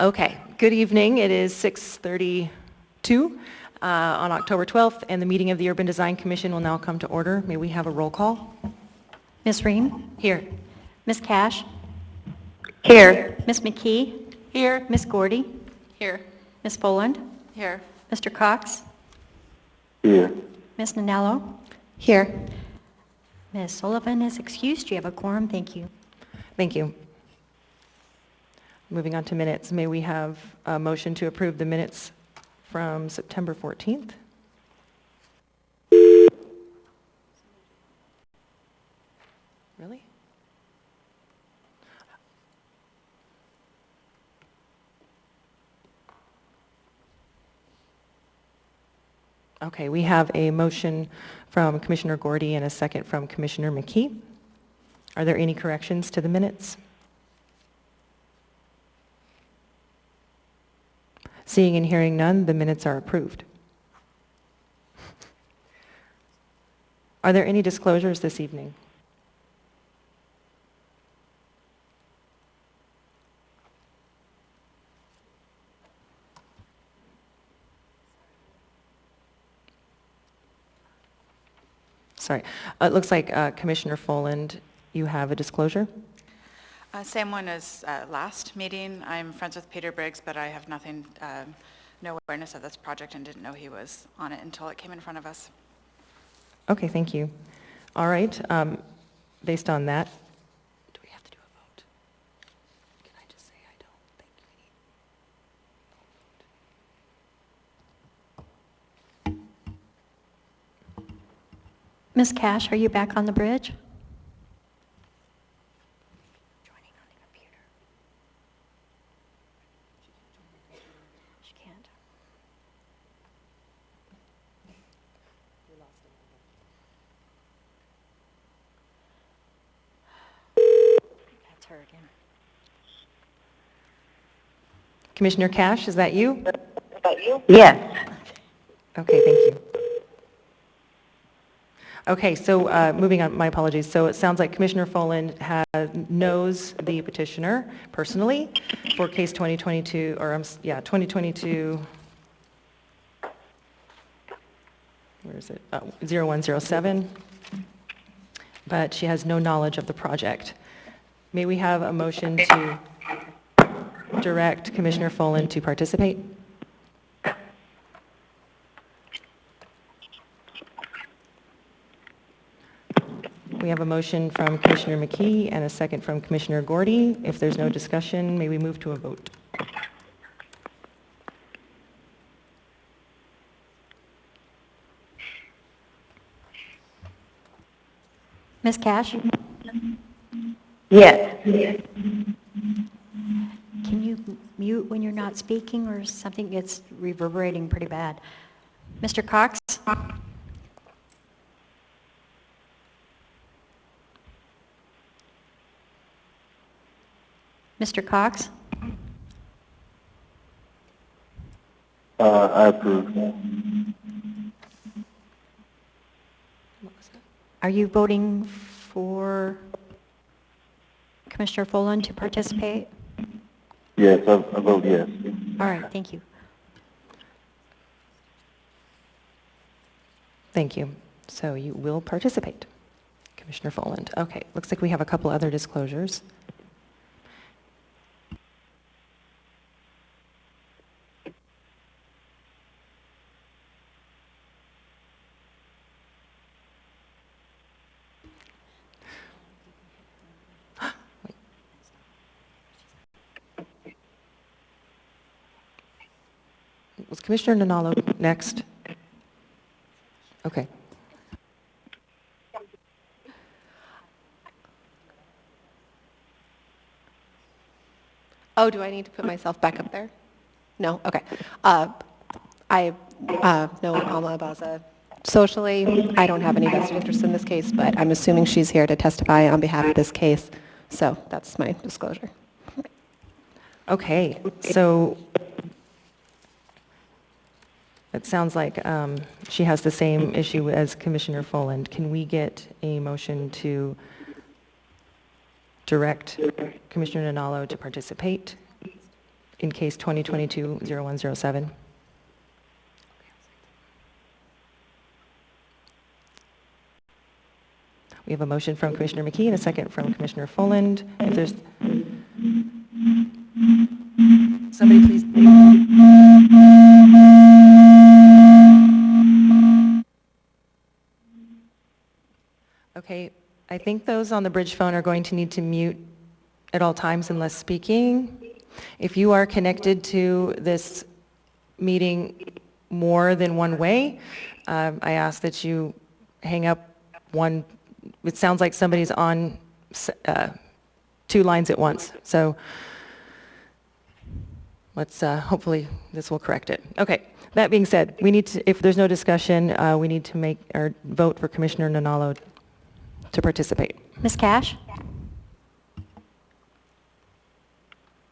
Okay, good evening. It is 6:32 on October 12th, and the meeting of the Urban Design Commission will now come to order. May we have a roll call? Ms. Ream? Here. Ms. Cash? Here. Ms. McKee? Here. Ms. Gordy? Here. Ms. Foland? Here. Mr. Cox? Here. Ms. Nanello? Here. Ms. Sullivan is excused. You have a quorum. Thank you. Thank you. Moving on to minutes, may we have a motion to approve the minutes from September 14th? Really? Okay, we have a motion from Commissioner Gordy and a second from Commissioner McKee. Are there any corrections to the minutes? Seeing and hearing none, the minutes are approved. Are there any disclosures this evening? Sorry, it looks like Commissioner Foland, you have a disclosure? Same one as last meeting. I'm friends with Peter Briggs, but I have nothing, no awareness of this project and didn't know he was on it until it came in front of us. Okay, thank you. All right, based on that, do we have to do a vote? Can I just say I don't think we need? Ms. Cash, are you back on the bridge? Joining on the computer. She can't. That's her again. Commissioner Cash, is that you? Yes. Okay, thank you. Okay, so moving on, my apologies. So it sounds like Commissioner Foland knows the petitioner personally for case 2022, or 2022, where is it? 0107, but she has no knowledge of the project. May we have a motion to direct Commissioner Foland to participate? We have a motion from Commissioner McKee and a second from Commissioner Gordy. If there's no discussion, may we move to a vote? Ms. Cash? Yes. Can you mute when you're not speaking or something? It's reverberating pretty bad. Mr. Cox? Mr. Cox? I approve. Are you voting for Commissioner Foland to participate? Yes, I vote yes. All right, thank you. Thank you. So you will participate, Commissioner Foland. Okay, looks like we have a couple other disclosures. Was Commissioner Nanello next? Okay. Oh, do I need to put myself back up there? No? Okay. I know Alma Abaza socially. I don't have any vested interest in this case, but I'm assuming she's here to testify on behalf of this case. So that's my disclosure. Okay, so it sounds like she has the same issue as Commissioner Foland. Can we get a motion to direct Commissioner Nanello to participate in case 2022-0107. We have a motion from Commissioner McKee and a second from Commissioner Folland. If there's... Somebody please... Okay, I think those on the bridge phone are going to need to mute at all times unless speaking. If you are connected to this meeting more than one way, I ask that you hang up one. It sounds like somebody's on two lines at once. So let's, hopefully this will correct it. Okay, that being said, we need to, if there's no discussion, we need to make our vote for Commissioner Nanalo to participate. Ms. Cash?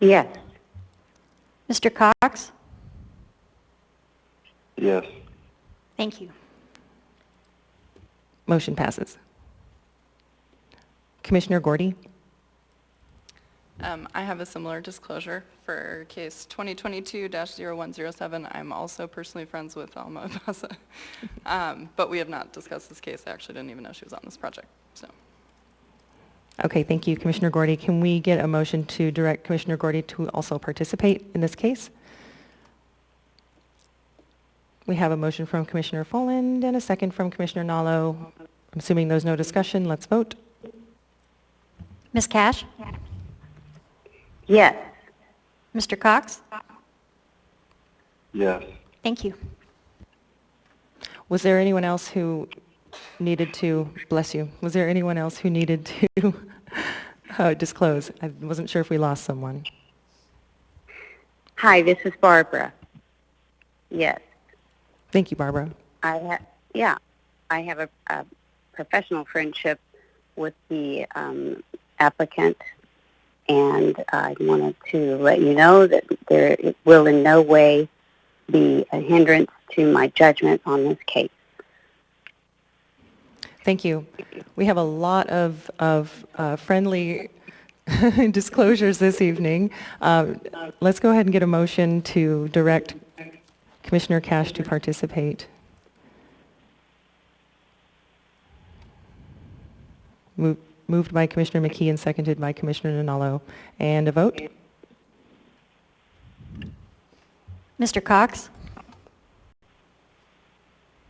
Yes. Mr. Cox? Yes. Thank you. Motion passes. Commissioner Gordy? I have a similar disclosure for case 2022-0107. I'm also personally friends with Alma Abaza, but we have not discussed this case. I actually didn't even know she was on this project, so. Okay, thank you, Commissioner Gordy. Can we get a motion to direct Commissioner Gordy to also participate in this case? We have a motion from Commissioner Folland and a second from Commissioner Nalo. I'm assuming there's no discussion. Let's vote. Ms. Cash? Yes. Mr. Cox? Yes. Thank you. Was there anyone else who needed to, bless you, was there anyone else who needed to disclose? I wasn't sure if we lost someone. Hi, this is Barbara. Yes, Thank you, Barbara. I have a professional friendship with the applicant, and I wanted to let you know that it will in no way be a hindrance to my judgment on this case. Thank you. We have a lot of friendly disclosures this evening. Let's go ahead and get a motion to direct Commissioner Cash to participate. Moved by Commissioner McKee and seconded by Commissioner Nanalo. And a vote? Mr. Cox?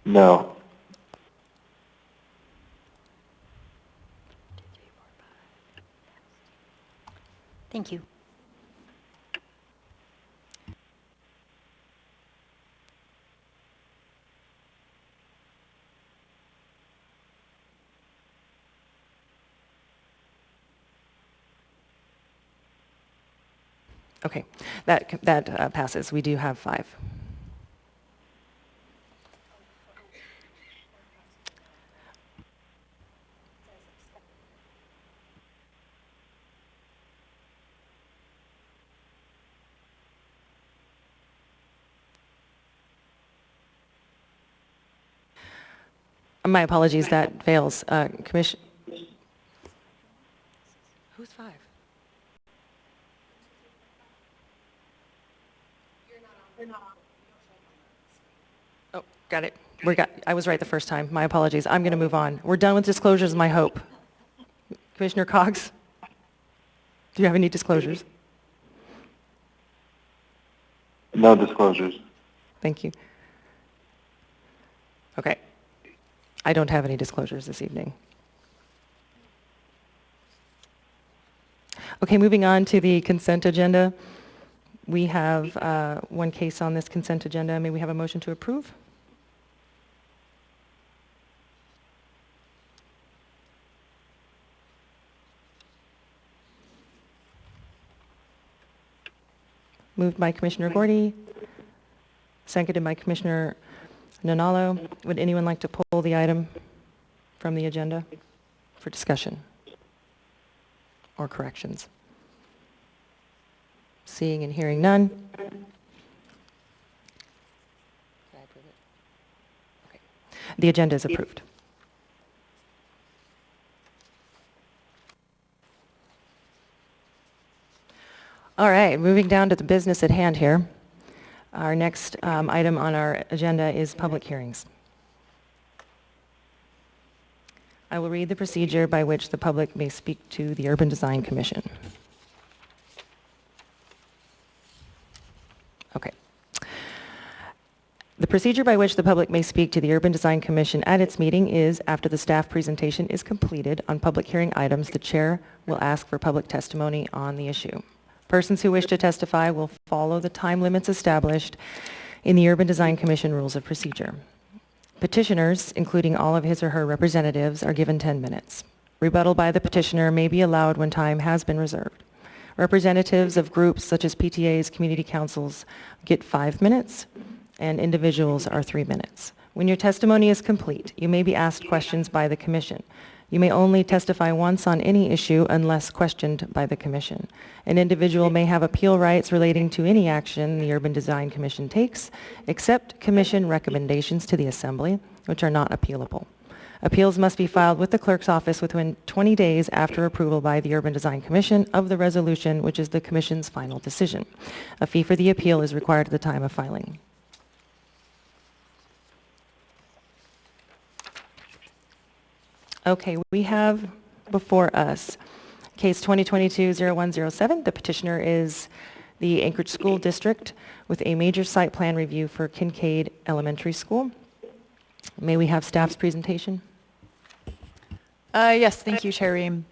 No. Thank you. Okay, that passes. We do have 5. My apologies, that fails. Commission. Who's 5? Oh, got it. I was right the first time. My apologies. I'm going to move on. We're done with disclosures, my hope. Commissioner Cox, do you have any disclosures? No disclosures. Thank you. Okay. I don't have any disclosures this evening. Okay, moving on to the consent agenda. We have one case on this consent agenda. May we have a motion to approve? Moved by Commissioner Gordy, seconded by Commissioner Nanalo. Would anyone like to pull the item from the agenda for discussion or corrections? Seeing and hearing none. Okay. The agenda is approved. All right, moving down to the business at hand here. Our next item on our agenda is public hearings. I will read the procedure by which the public may speak to the Urban Design Commission. Okay. The procedure by which the public may speak to the Urban Design Commission at its meeting is, after the staff presentation is completed on public hearing items, the chair will ask for public testimony on the issue. Persons who wish to testify will follow the time limits established in the Urban Design Commission Rules of Procedure. Petitioners, including all of his or her representatives, are given 10 minutes. Rebuttal by the petitioner may be allowed when time has been reserved. Representatives of groups such as PTAs, community councils, get 5 minutes, and individuals are 3 minutes. When your testimony is complete, you may be asked questions by the commission. You may only testify once on any issue unless questioned by the commission. An individual may have appeal rights relating to any action the Urban Design Commission takes, except commission recommendations to the Assembly, which are not appealable. Appeals must be filed with the clerk's office within 20 days after approval by the Urban Design Commission of the resolution, which is the commission's final decision. A fee for the appeal is required at the time of filing. Okay, we have before us case 2022-0107. The petitioner is the Anchorage School District with a major site plan review for Kincaid Elementary School. May we have staff's presentation? Yes, thank you, Chair Ream.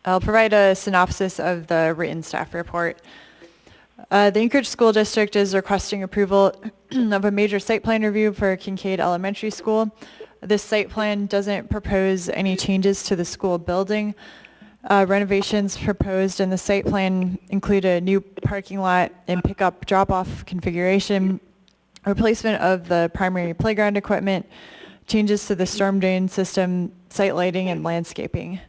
I'll provide a synopsis of the written staff report. The Anchorage School District is requesting approval of a major site plan review for Kincaid Elementary School. This site plan doesn't propose any changes to the school building. Renovations proposed in the site plan include a new parking lot and pickup drop-off configuration, replacement of the primary playground equipment, changes to the storm drain system, site lighting, and landscaping.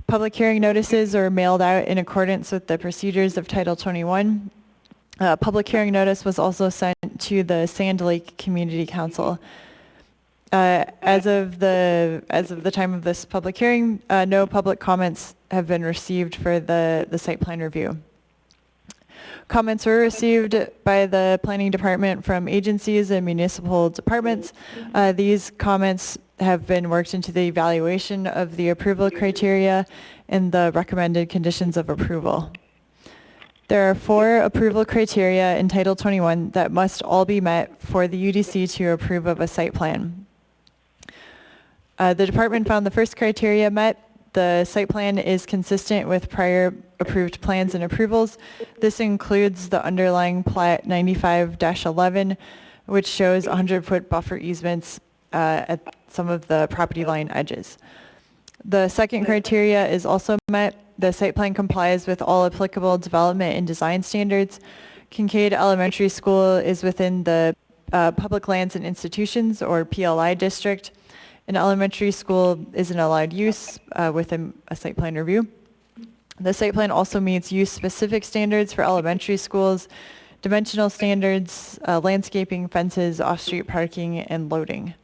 Public hearing notices are mailed out in accordance with the procedures of Title 21. Public hearing notice was also sent to the Sand Lake Community Council. As of the time of this public hearing, no public comments have been received for the site plan review. Comments were received by the planning department from agencies and municipal departments. These comments have been worked into the evaluation of the approval criteria and the recommended conditions of approval. There are 4 approval criteria in Title 21 that must all be met for the UDC to approve of a site plan. The department found the first criteria met. The site plan is consistent with prior approved plans and approvals. This includes the underlying Plat 95-11, which shows 100-foot buffer easements at some of the property line edges. The second criteria is also met. The site plan complies with all applicable development and design standards. Kincaid Elementary School is within the Public Lands and Institutions, or PLI district. An elementary school is an allowed use within a site plan review. The site plan also meets use-specific standards for elementary schools, dimensional standards, landscaping, fences, off-street parking, and loading.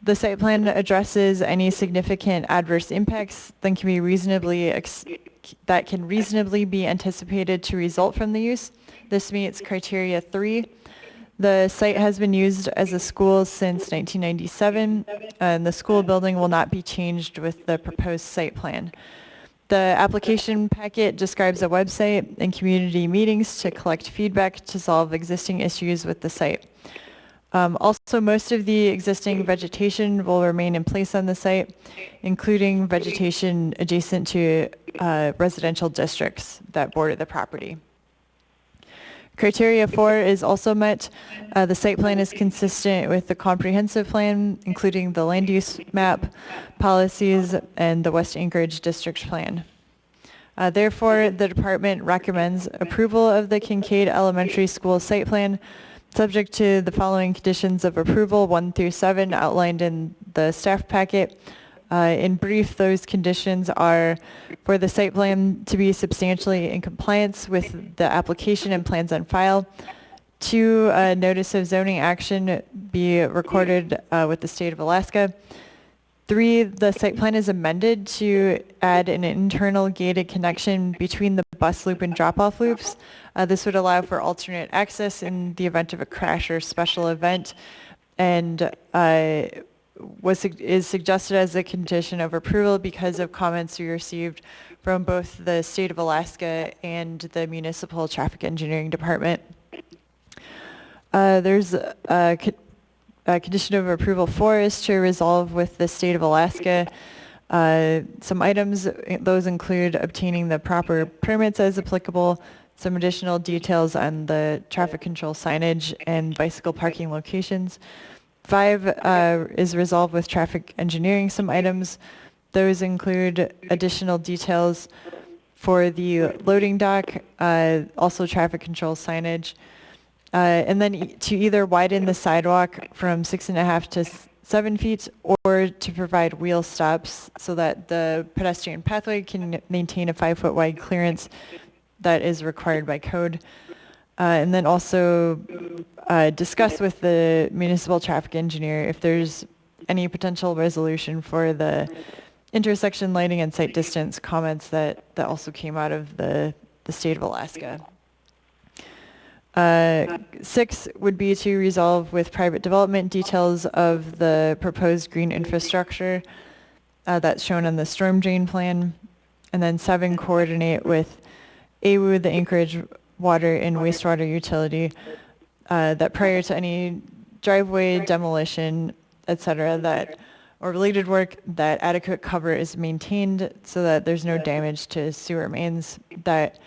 The site plan addresses any significant adverse impacts that can reasonably be anticipated to result from the use. This meets criteria 3. The site has been used as a school since 1997, and the school building will not be changed with the proposed site plan. The application packet describes a website and community meetings to collect feedback to solve existing issues with the site. Also, most of the existing vegetation will remain in place on the site, including vegetation adjacent to residential districts that border the property. Criteria 4 is also met. The site plan is consistent with the comprehensive plan, including the land use map, policies, and the West Anchorage District Plan. Therefore, the department recommends approval of the Kincaid Elementary School site plan, subject to the following conditions of approval, 1 through 7, outlined in the staff packet. In brief, those conditions are for the site plan to be substantially in compliance with the application and plans on file. 2, a notice of zoning action be recorded with the state of Alaska. 3, the site plan is amended to add an internal gated connection between the bus loop and drop-off loops. This would allow for alternate access in the event of a crash or special event, and is suggested as a condition of approval because of comments we received from both the state of Alaska and the municipal traffic engineering department. There's a condition of approval 4 is to resolve with the state of Alaska some items. Those include obtaining the proper permits as applicable, some additional details on the traffic control signage and bicycle parking locations. 5 is resolved with traffic engineering some items. Those include additional details for the loading dock, also traffic control signage, and then to either widen the sidewalk from 6.5 to 7 feet or to provide wheel stops so that the pedestrian pathway can maintain a 5-foot wide clearance that is required by code. And then also discuss with the municipal traffic engineer if there's any potential resolution for the intersection lighting and sight distance comments that also came out of the state of Alaska. 6 would be to resolve with private development details of the proposed green infrastructure that's shown on the storm drain plan. And then 7, coordinate with AWU, the Anchorage water and wastewater utility, that prior to any driveway demolition, et cetera, or related work, that adequate cover is maintained so that there's no damage to sewer mains that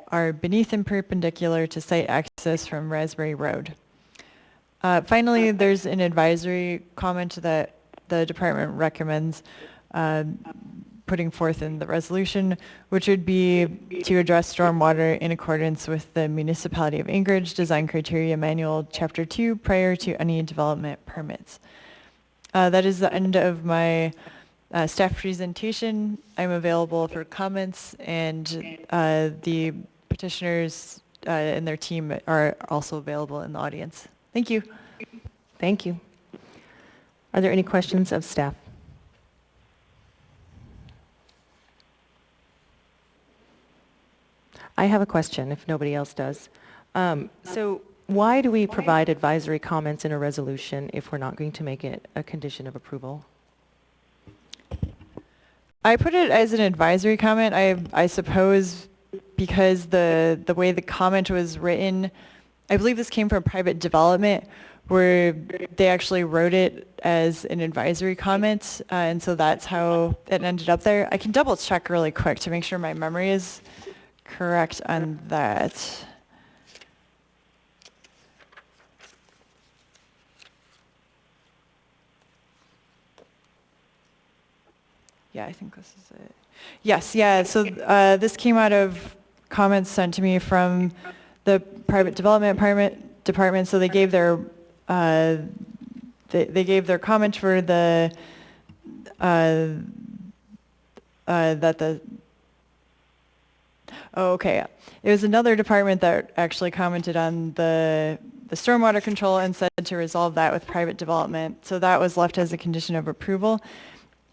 are beneath and perpendicular to site access from Raspberry Road. Finally, there's an advisory comment that the department recommends putting forth in the resolution, which would be to address stormwater in accordance with the Municipality of Anchorage Design Criteria Manual, Chapter 2, prior to any development permits. That is the end of my staff presentation. I'm available for comments, and the petitioners and their team are also available in the audience. Thank you. Thank you. Are there any questions of staff? I have a question, if nobody else does. So why do we provide advisory comments in a resolution if we're not going to make it a condition of approval? I put it as an advisory comment, I suppose, because the way the comment was written, I believe this came from private development, where they actually wrote it as an advisory comment, and so that's how it ended up there. I can double check really quick to make sure my memory is correct on that. Yeah, I think this is it. Yes, yeah, so this came out of comments sent to me from the private development department, so they gave their they gave their comment for the that the okay. It was another department that actually commented on the stormwater control and said to resolve that with private development. So that was left as a condition of approval.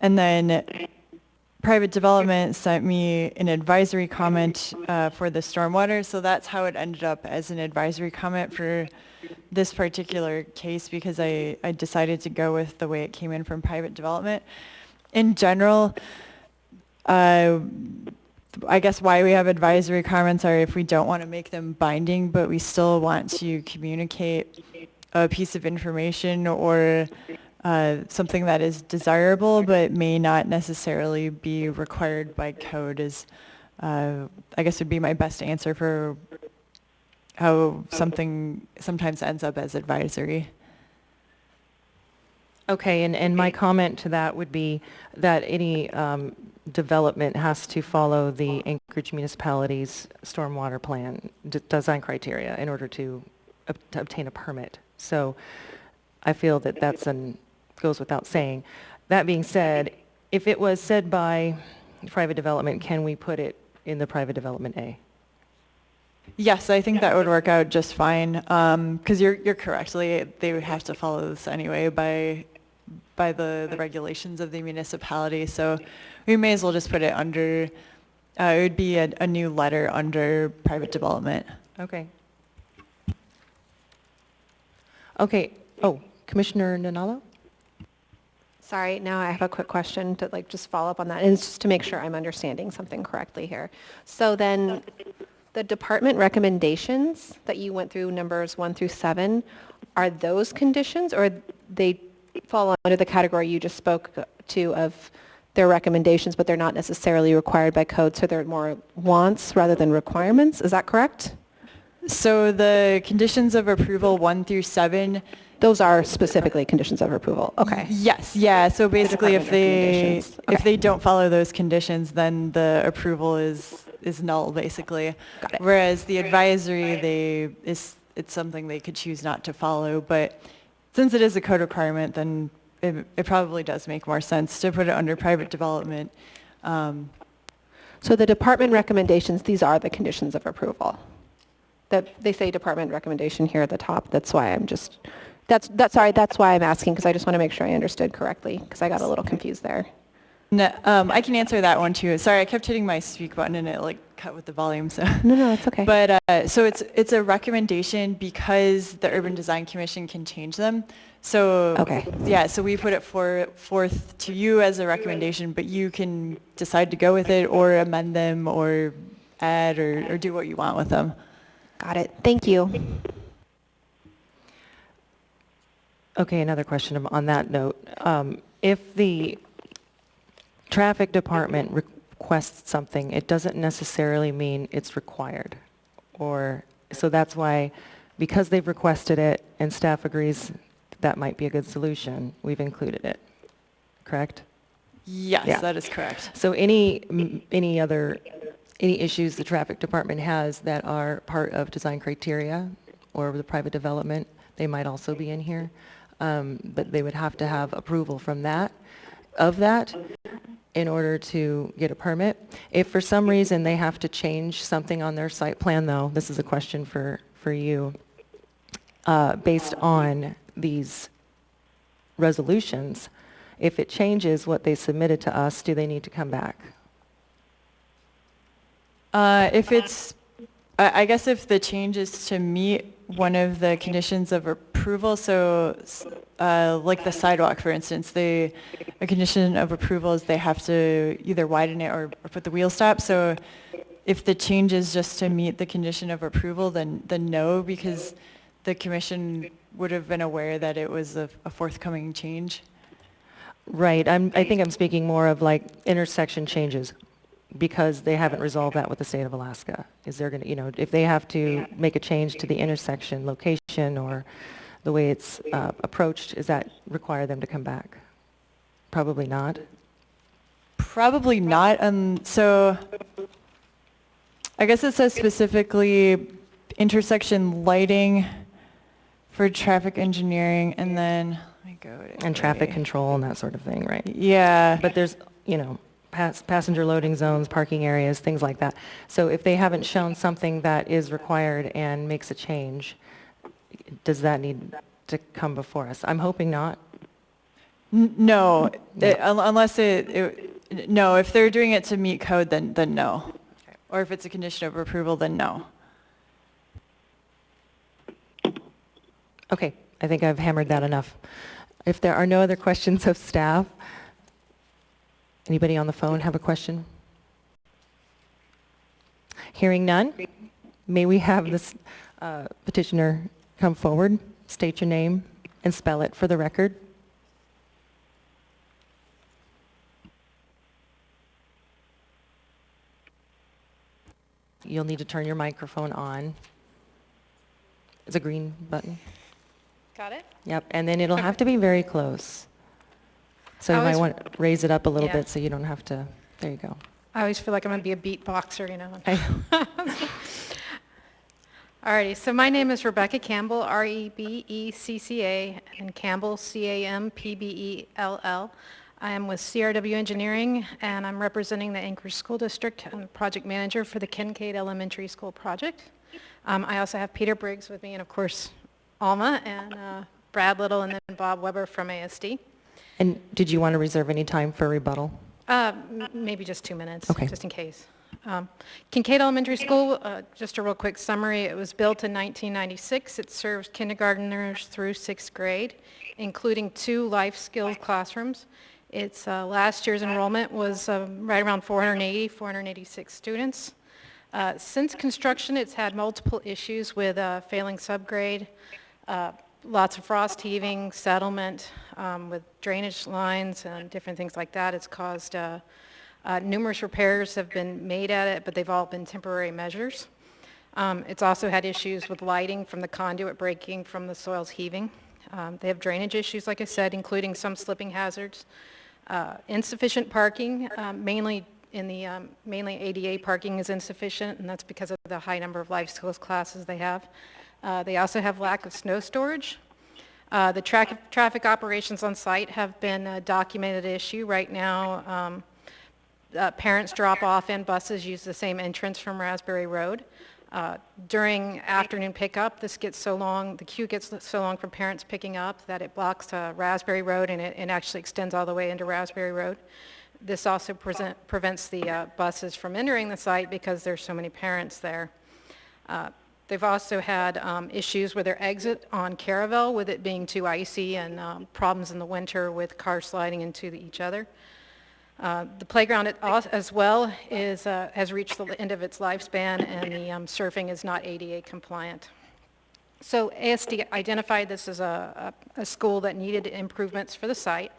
And then private development sent me an advisory comment for the stormwater. So that's how it ended up as an advisory comment for this particular case, because I decided to go with the way it came in from private development. In general, I guess why we have advisory comments are if we don't want to make them binding, but we still want to communicate a piece of information or something that is desirable but may not necessarily be required by code is, I guess would be my best answer for how something sometimes ends up as advisory. Okay, and my comment to that would be that any development has to follow the Anchorage Municipality's stormwater plan design criteria in order to obtain a permit. So I feel that goes without saying. That being said, if it was said by private development, can we put it in the private development A? Yes, I think that would work out just fine, because you're correct. They would have to follow this anyway by by the regulations of the municipality. So we may as well just put it under, it would be a new letter under private development. Okay. Okay, oh, Commissioner Nanalo? Sorry, now I have a quick question to just follow up on that, and it's just to make sure I'm understanding something correctly here. So then, the department recommendations that you went through, numbers 1 through 7, are those conditions, or they fall under the category you just spoke to of their recommendations, but they're not necessarily required by code, so they're more wants rather than requirements? Is that correct? So the conditions of approval 1 through 7. Those are specifically conditions of approval. Okay. Yes, yeah. So basically, if department they recommendations. if Okay. they don't follow those conditions, then the approval is null, basically. Got it. Whereas the advisory, it's something they could choose not to follow. But since it is a code requirement, then it probably does make more sense to put it under private development. So the department recommendations, these are the conditions of approval. They say department recommendation here at the top. That's why I'm just, that's why I'm asking, because I just want to make sure I understood correctly, because I got a little confused there. No, I can answer that one too. Sorry, I kept hitting my speak button and it cut with the volume. So. No, it's okay. But so it's a recommendation because the Urban Design Commission can change them. So Okay. yeah, so we put it forth to you as a recommendation, but you can decide to go with it or amend them or add or do what you want with them. Got it. Thank you. Okay, another question on that note. If the traffic department requests something, it doesn't necessarily mean it's required. So that's why, because they've requested it and staff agrees that might be a good solution, we've included it, correct? Yes, Yeah. that is correct. So any issues the traffic department has that are part of design criteria or the private development, they might also be in here. But they would have to have approval from that in order to get a permit. If for some reason they have to change something on their site plan, though, this is a question for you, based on these resolutions, if it changes what they submitted to us, do they need to come back? I guess if the change is to meet one of the conditions of approval, so like the sidewalk, for instance, a condition of approval is they have to either widen it or put the wheel stop. So if the change is just to meet the condition of approval, then no, because the commission would have been aware that it was a forthcoming change. Right, I think I'm speaking more of like intersection changes, because they haven't resolved that with the state of Alaska. Is there going to, if they have to make a change to the intersection location or the way it's approached, does that require them to come back? Probably not. Probably not. So I guess it says specifically intersection lighting for traffic engineering, and then let me go to And traffic control and that sort of thing, right? Yeah. But there's, passenger loading zones, parking areas, things like that. So if they haven't shown something that is required and makes a change, does that need to come before us? I'm hoping not. No, unless no, if they're doing it to meet code, then no. Or if it's a condition of approval, then no. Okay, I think I've hammered that enough. If there are no other questions of staff, anybody on the phone have a question? Hearing none, may we have this petitioner come forward, state your name, and spell it for the record? You'll need to turn your microphone on. It's a green button. Got it? Yep, and then it'll have to be very close. So you I might always- want to raise it up a little Yeah. bit so you don't have to, there you go. I always feel like I'm going to be a beatboxer, Okay. Alrighty, so my name is Rebecca Campbell, R-E-B-E-C-C-A, and Campbell, C-A-M-P-B-E-L-L. I am with CRW Engineering, and I'm representing the Anchorage School District. I'm the project manager for the Kincaid Elementary School project. I also have Peter Briggs with me, and of course, Alma, and Brad Little, and then Bob Weber from ASD. And did you want to reserve any time for rebuttal? Maybe just 2 minutes, Okay. just in case. Kincaid Elementary School, just a real quick summary, it was built in 1996. It serves kindergarteners through 6th grade, including 2 life skills classrooms. Its last year's enrollment was right around 486 students. Since construction, it's had multiple issues with failing subgrade, lots of frost heaving, settlement with drainage lines and different things like that. It's caused numerous repairs have been made at it, but they've all been temporary measures. It's also had issues with lighting from the conduit breaking from the soils heaving. They have drainage issues, like I said, including some slipping hazards. Insufficient parking, mainly ADA parking is insufficient, and that's because of the high number of life skills classes they have. They also have lack of snow storage. The traffic operations on site have been a documented issue. Right now, parents drop off and buses use the same entrance from Raspberry Road. During afternoon pickup, the queue gets so long for parents picking up that it blocks Raspberry Road, and it actually extends all the way into Raspberry Road. This also prevents the buses from entering the site because there's so many parents there. They've also had issues with their exit on Caravel, with it being too icy, and problems in the winter with cars sliding into each other. The playground as well has reached the end of its lifespan, and the surfing is not ADA compliant. So ASD identified this as a school that needed improvements for the site.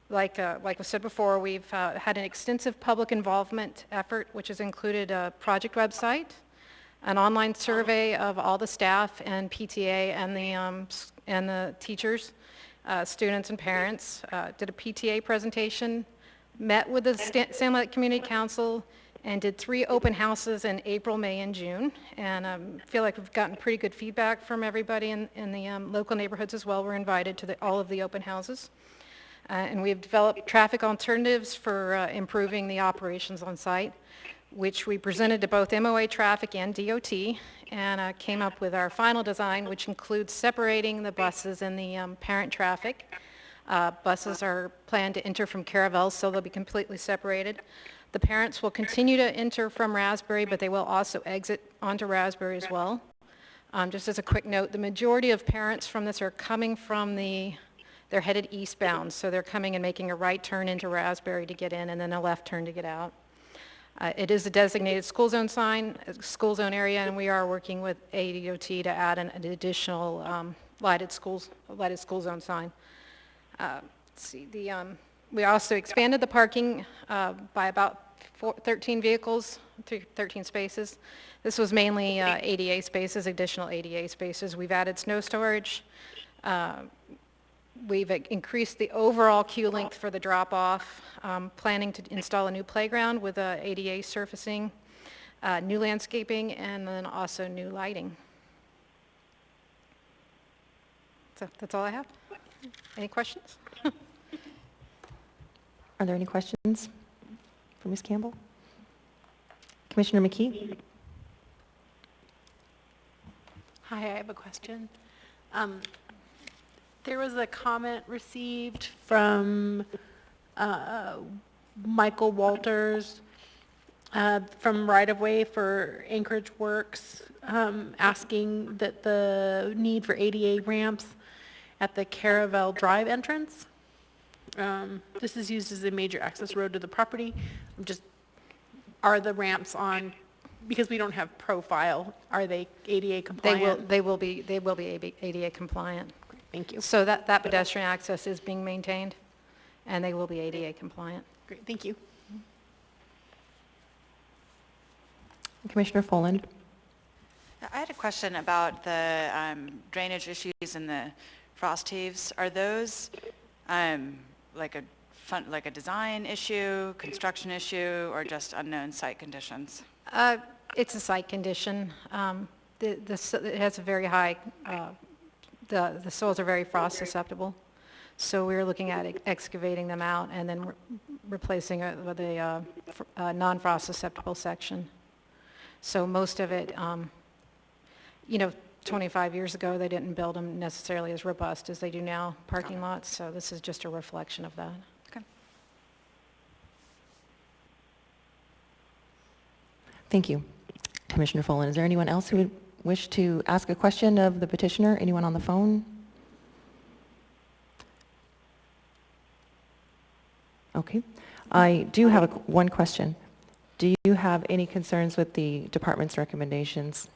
Like was said before, we've had an extensive public involvement effort, which has included a project website, an online survey of all the staff and PTA and the teachers, students and parents, did a PTA presentation, met with the Sandlot Community Council, and did 3 open houses in April, May, and June. And feel like we've gotten pretty good feedback from everybody in the local neighborhoods as well. We're invited to all of the open houses. And we've developed traffic alternatives for improving the operations on site, which we presented to both MOA Traffic and DOT, and came up with our final design, which includes separating the buses and the parent traffic. Buses are planned to enter from Caravel, so they'll be completely separated. The parents will continue to enter from Raspberry, but they will also exit onto Raspberry as well. Just as a quick note, the majority of parents from this are coming from they're headed eastbound, so they're coming and making a right turn into Raspberry to get in, and then a left turn to get out. It is a designated school zone school zone area, and we are working with ADOT to add an additional lighted school zone sign. Let's see, we also expanded the parking by about 13 vehicles, 13 spaces. This was mainly ADA spaces, additional ADA spaces. We've added snow storage. We've increased the overall queue length for the drop-off, planning to install a new playground with ADA surfacing, new landscaping, and then also new lighting. So that's all I have. Any questions? Are there any questions for Ms. Campbell? Commissioner McKee? Hi, I have a question. There was a comment received from Michael Walters from Right of Way for Anchorage Works, asking that the need for ADA ramps at the Caravel Drive entrance. This is used as a major access road to the property. Are the ramps on, because we don't have profile, are they ADA compliant? They will be ADA compliant. Thank you. So that pedestrian access is being maintained, and they will be ADA compliant. Great, thank you. Commissioner Folland? I had a question about the drainage issues and the frost heaves. Are those like a design issue, construction issue, or just unknown site conditions? It's a site condition. It has a very high, the soils are very frost susceptible. So we're looking at excavating them out and then replacing it with a non-frost susceptible section. So most of it, 25 years ago, they didn't build them necessarily as robust as they do now, parking lots, so this is just a reflection of that. Okay. Thank you. Commissioner Follen, is there anyone else who would wish to ask a question of the petitioner? Anyone on the phone? Okay. I do have one question. Do you have any concerns with the department's recommendations?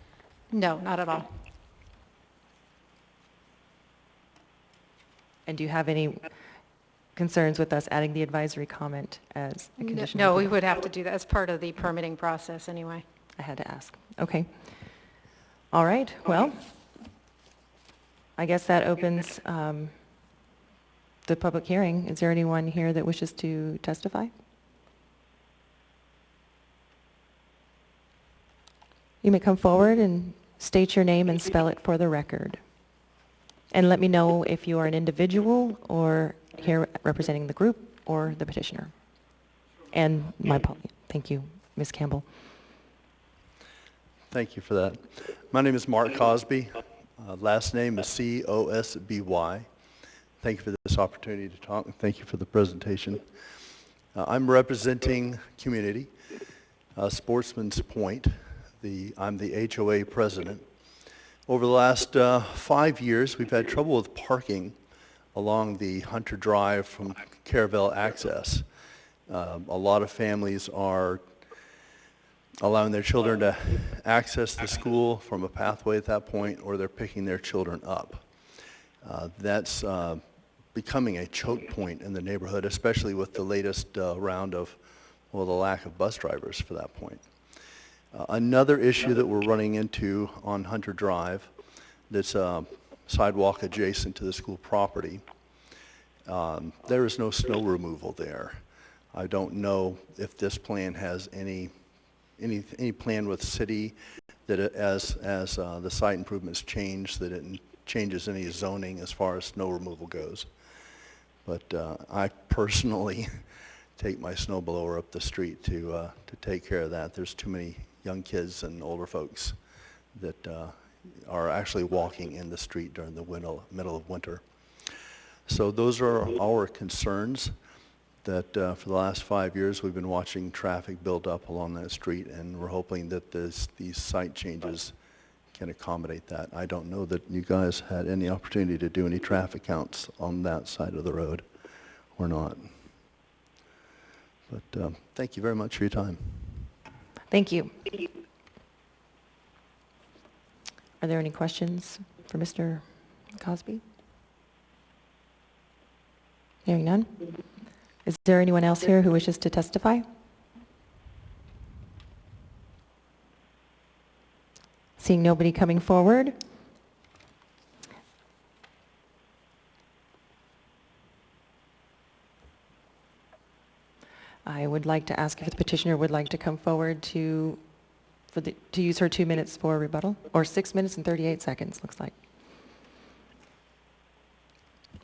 No, not at all. And do you have any concerns with us adding the advisory comment as a condition? No, we would have to do that as part of the permitting process anyway. I had to ask. Okay. All right. Well, I guess that opens the public hearing. Is there anyone here that wishes to testify? You may come forward and state your name and spell it for the record. And let me know if you are an individual or here representing the group or the petitioner. And my apology. Thank you, Ms. Campbell. Thank you for that. My name is Mark Cosby. Last name is C-O-S-B-Y. Thank you for this opportunity to talk. Thank you for the presentation. I'm representing community, Sportsman's Point. I'm the HOA president. Over the last 5 years, we've had trouble with parking along the Hunter Drive from Caravel access. A lot of families are allowing their children to access the school from a pathway at that point, or they're picking their children up. That's becoming a choke point in the neighborhood, especially with the latest round of, well, the lack of bus drivers for that point. Another issue that we're running into on Hunter Drive, that's a sidewalk adjacent to the school property, there is no snow removal there. I don't know if this plan has any plan with city that as the site improvements change, that it changes any zoning as far as snow removal goes. But I personally take my snow blower up the street to take care of that. There's too many young kids and older folks that are actually walking in the street during the middle of winter. So those are our concerns, that for the last 5 years we've been watching traffic build up along that street, and we're hoping that these site changes can accommodate that. I don't know that you guys had any opportunity to do any traffic counts on that side of the road or not. But thank you very much for your time. Thank you. Are there any questions for Mr. Cosby? Hearing none. Is there anyone else here who wishes to testify? Seeing nobody coming forward, I would like to ask if the petitioner would like to come forward to use her 2 minutes for rebuttal, or 6 minutes and 38 seconds, looks like.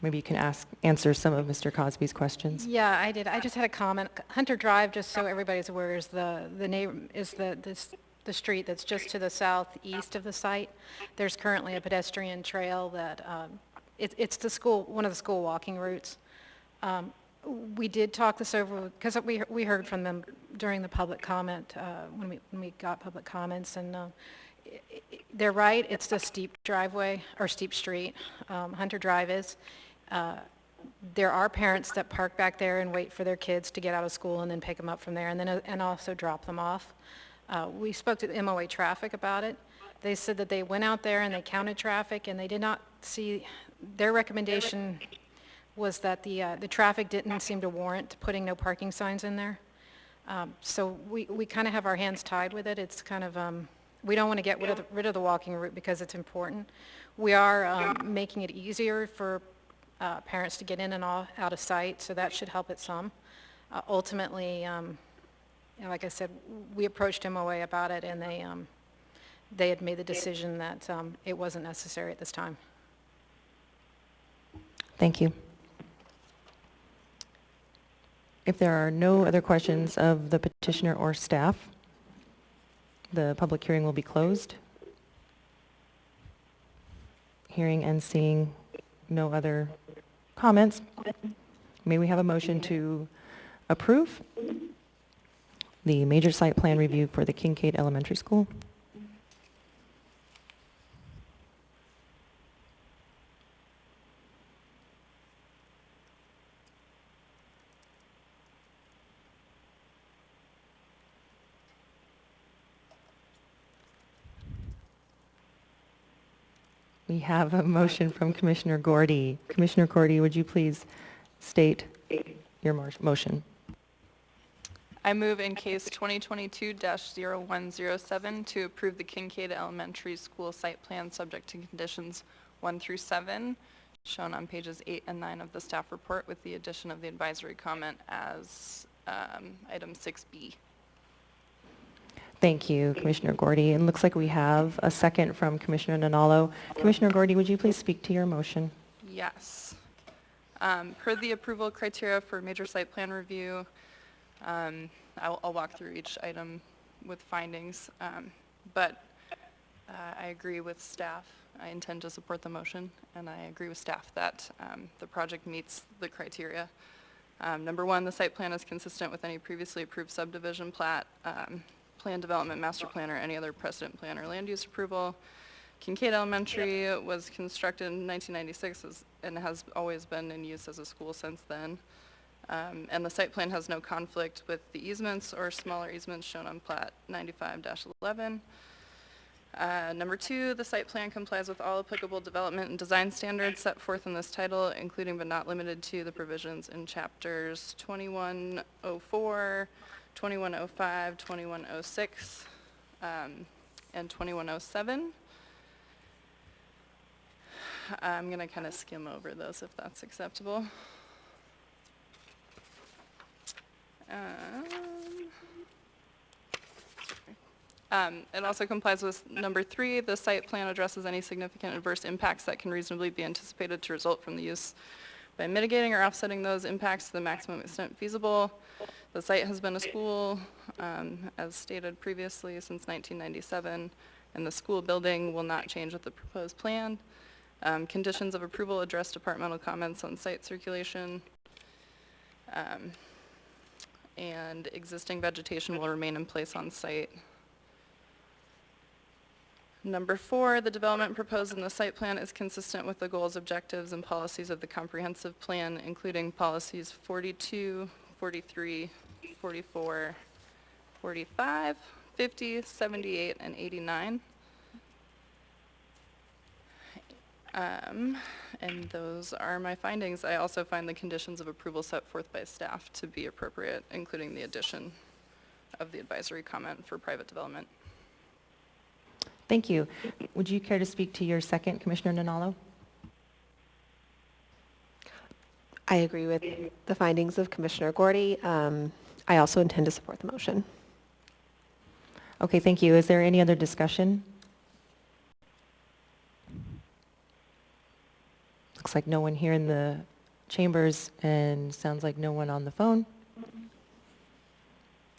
Maybe you can answer some of Mr. Cosby's questions. Yeah, I did. I just had a comment. Hunter Drive, just so everybody's aware, is the street that's just to the southeast of the site. There's currently a pedestrian trail that it's the school, one of the school walking routes. We did talk this over because we heard from them during the public comment when we got public comments, and they're right. It's the steep driveway or steep street. Hunter Drive is. There are parents that park back there and wait for their kids to get out of school and then pick them up from there, and also drop them off. We spoke to the MOA traffic about it. They said that they went out there and they counted traffic, and they did not see, their recommendation was that the traffic didn't seem to warrant putting no parking signs in there. So we kind of have our hands tied with it. It's kind of, we don't want to get rid of the walking route because it's important. We are making it easier for parents to get in and out of sight, so that should help it some. Ultimately, like I said, we approached MOA about it, and they had made the decision that it wasn't necessary at this time. Thank you. If there are no other questions of the petitioner or staff, the public hearing will be closed. Hearing and seeing no other comments, may we have a motion to approve the major site plan review for the Kincaid Elementary School? We have a motion from Commissioner Gordy. Commissioner Gordy, would you please state your motion? I move in case 2022-0107 to approve the Kincaid Elementary School site plan subject to conditions 1 through 7, shown on pages 8 and 9 of the staff report, with the addition of the advisory comment as item 6B. Thank you, Commissioner Gordy. It looks like we have a second from Commissioner Nanalo. Commissioner Gordy, would you please speak to your motion? Yes. Per the approval criteria for major site plan review, I'll walk through each item with findings, but I agree with staff. I intend to support the motion, and I agree with staff that the project meets the criteria. Number one, the site plan is consistent with any previously approved subdivision plat, plan development, master plan, or any other precedent plan or land use approval. Kincaid Elementary was constructed in 1996 and has always been in use as a school since then. And the site plan has no conflict with the easements or smaller easements shown on plat 95-11. Number two, the site plan complies with all applicable development and design standards set forth in this title, including but not limited to the provisions in chapters 2104, 2105, 2106, and 2107. I'm going to kind of skim over those if that's acceptable. It also complies with number 3. The site plan addresses any significant adverse impacts that can reasonably be anticipated to result from the use by mitigating or offsetting those impacts to the maximum extent feasible. The site has been a school, as stated previously, since 1997, and the school building will not change with the proposed plan. Conditions of approval address departmental comments on site circulation, and existing vegetation will remain in place on site. Number 4, the development proposed in the site plan is consistent with the goals, objectives, and policies of the comprehensive plan, including policies 42, 43, 44, 45, 50, 78, and 89. And those are my findings. I also find the conditions of approval set forth by staff to be appropriate, including the addition of the advisory comment for private development. Thank you. Would you care to speak to your second, Commissioner Nanalo? I agree with the findings of Commissioner Gordy. I also intend to support the motion. Okay, thank you. Is there any other discussion? Looks like no one here in the chambers, and sounds like no one on the phone.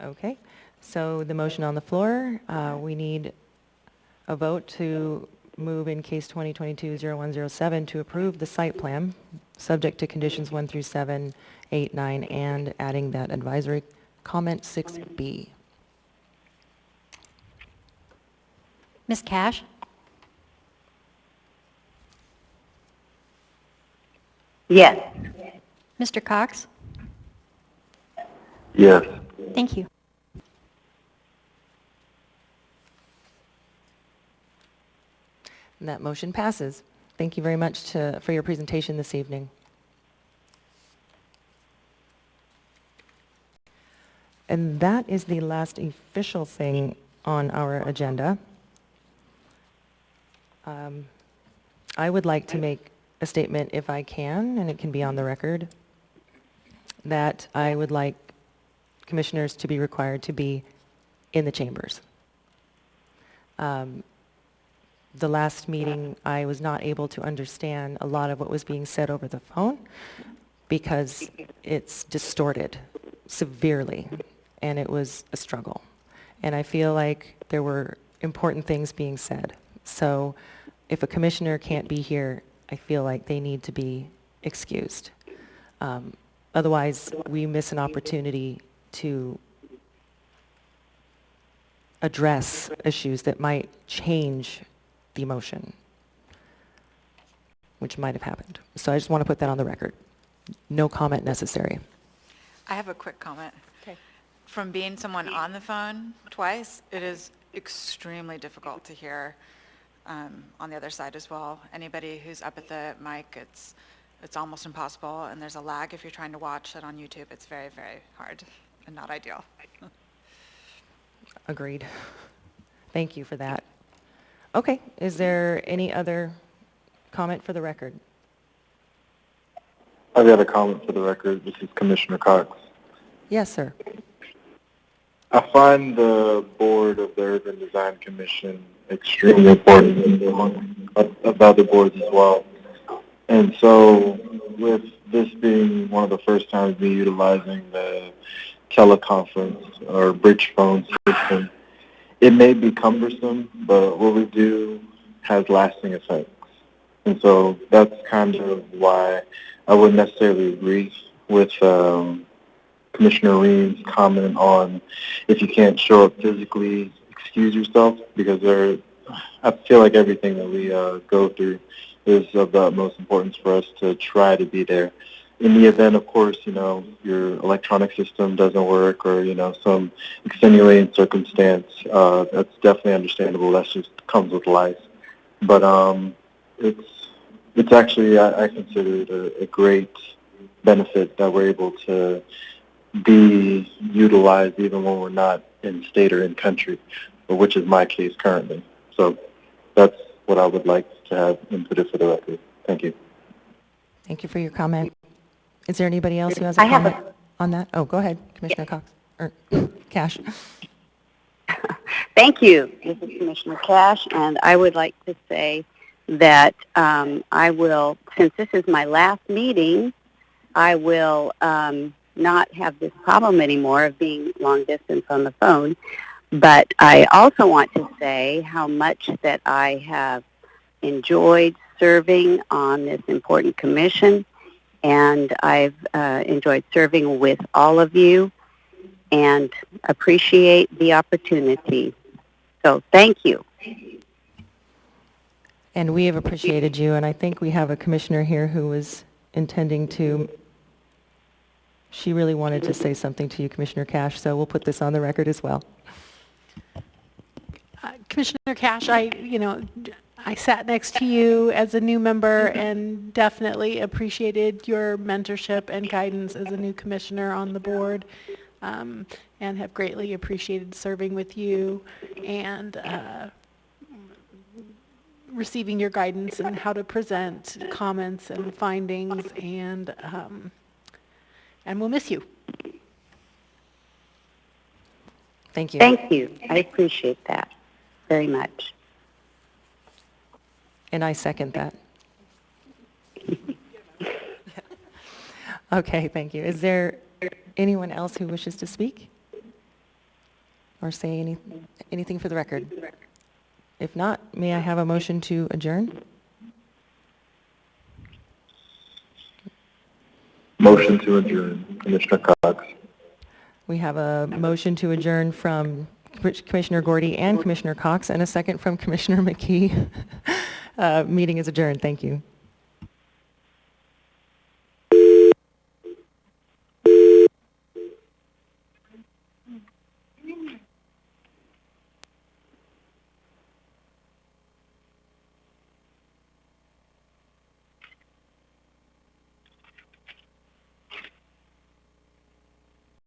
Okay, so the motion on the floor, we need a vote to move in case 2022-0107 to approve the site plan, subject to conditions 1 through 7, 8, 9, and adding that advisory comment 6B. Ms. Cash? Yes. Mr. Cox? Yes. Thank you. And that motion passes. Thank you very much for your presentation this evening. And that is the last official thing on our agenda. I would like to make a statement, if I can, and it can be on the record, that I would like commissioners to be required to be in the chambers. The last meeting, I was not able to understand a lot of what was being said over the phone because it's distorted severely, and it was a struggle. And I feel like there were important things being said. So if a commissioner can't be here, I feel like they need to be excused. Otherwise, we miss an opportunity to address issues that might change the motion, which might have happened. So I just want to put that on the record. No comment necessary. I have a quick comment. Okay. From being someone on the phone twice, it is extremely difficult to hear on the other side as well. Anybody who's up at the mic, it's almost impossible, and there's a lag if you're trying to watch it on YouTube. It's very, very hard and not ideal. Agreed. Thank you for that. Okay, is there any other comment for the record? I've got a comment for the record. This is Commissioner Cox. Yes, sir. I find the board of the Urban Design Commission extremely important among other boards as well. And so with this being one of the first times me utilizing the teleconference or bridge phone system, it may be cumbersome, but what we do has lasting effects. And so that's kind of why I wouldn't necessarily agree with Commissioner Ream's comment on if you can't show up physically, excuse yourself, because I feel like everything that we go through is of the utmost importance for us to try to be there. In the event, of course, your electronic system doesn't work or, some extenuating circumstance, that's definitely understandable. That just comes with life. But it's actually, I consider it a great benefit that we're able to be utilized even when we're not in state or in country, which is my case currently. So that's what I would like to have inputted for the record. Thank you. Thank you for your comment. Is there anybody else who has a comment on that? Oh, go ahead, Commissioner Cox, or Cash. Thank you. This is Commissioner Cash, and I would like to say that I will, since this is my last meeting, I will not have this problem anymore of being long distance on the phone. But I also want to say how much that I have enjoyed serving on this important commission, and I've enjoyed serving with all of you and appreciate the opportunity. So thank you. And we have appreciated you, and I think we have a commissioner here who was intending to, she really wanted to say something to you, Commissioner Cash, so we'll put this on the record as well. Commissioner Cash, I sat next to you as a new member and definitely appreciated your mentorship and guidance as a new commissioner on the board, and have greatly appreciated serving with you and receiving your guidance and how to present comments and findings, and we'll miss you. Thank you. Thank you. I appreciate that very much. And I second that. Okay, thank you. Is there anyone else who wishes to speak or say anything for the record? If not, may I have a motion to adjourn? Motion to adjourn, Commissioner Cox. We have a motion to adjourn from Commissioner Gordy and Commissioner Cox, and a second from Commissioner McKee. Meeting is adjourned. Thank you.